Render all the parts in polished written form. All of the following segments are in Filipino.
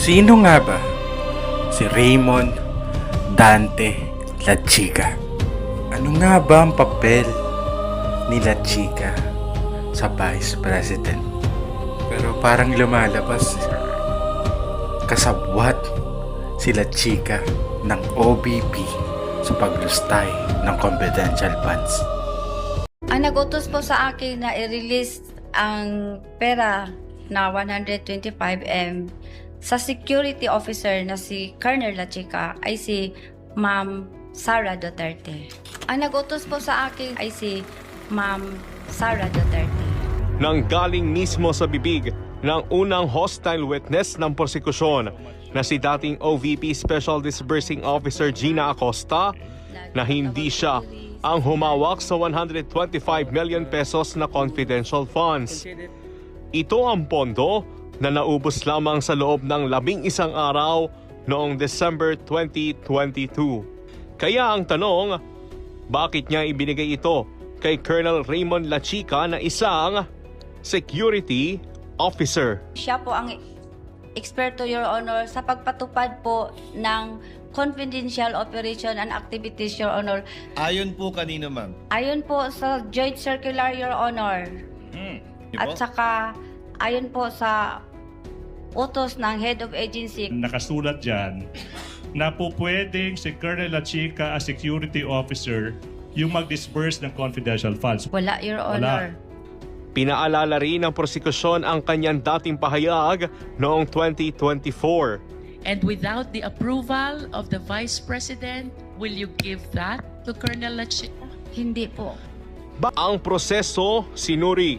Sino nga ba si Raymond Dante Lachica? Ano nga ba ang papel ni Lachica sa Vice President? Pero parang lumalabas kasabwat si Lachica ng OBP sa paglustay ng confidential funds. Ang nag-utos po sa akin na i-release ang pera na 125M sa security officer na si Colonel Lachica ay si Ma'am Sara Duterte. Ang nag-utos po sa akin ay si Ma'am Sara Duterte. Nang galing mismo sa bibig ng unang hostile witness ng prosekusyon na si dating OVP Special Disbursing Officer Gina Acosta na hindi siya ang humawak sa 125 million pesos na confidential funds. Ito ang pondo na naubos lamang sa loob ng 11 araw noong December 2022. Kaya ang tanong, bakit niya ibinigay ito kay Colonel Raymond Lachica na isang security officer? Siya po ang eksperto, Your Honor, sa pagpatupad po ng confidential operation and activities, Your Honor. Ayon po kanino, ma'am? Ayon po sa Joint Circular, Your Honor. At saka ayon po sa utos ng Head of Agency. Nakasulat dyan na po pwedeng si Colonel Lachica as security officer yung mag-disburse ng confidential funds. Wala, Your Honor. Pinaalala rin ng prosekusyon ang kanyang dating pahayag noong 2024. And without the approval of the Vice President, will you give that to Colonel Lachica? Hindi po. Ang proseso, sinuri.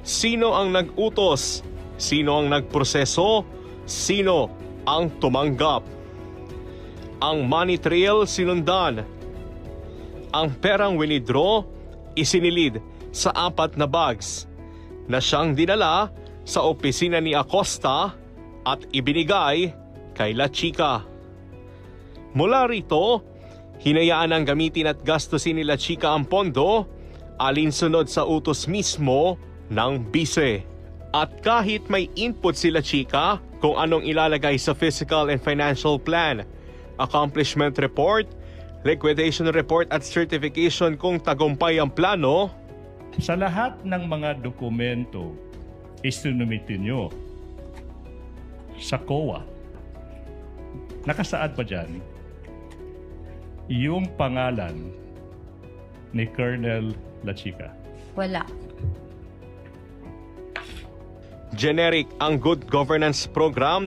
Sino ang nag-utos? Sino ang nagproseso? Sino ang tumanggap? Ang money trail sinundan. Ang perang winidraw, isinilid sa 4 na bags na siyang dinala sa opisina ni Acosta at ibinigay kay Lachica. Mula rito, hinayaan ang gamitin at gastusin ni Lachica ang pondo alinsunod sa utos mismo ng bise. At kahit may input si Lachica kung anong ilalagay sa physical and financial plan, accomplishment report, liquidation report at certification kung tagumpay ang plano, Sa lahat ng mga dokumento isinumitin nyo sa COA, nakasaad ba dyan yung pangalan ni Colonel Lachica? Wala. generic ang good governance program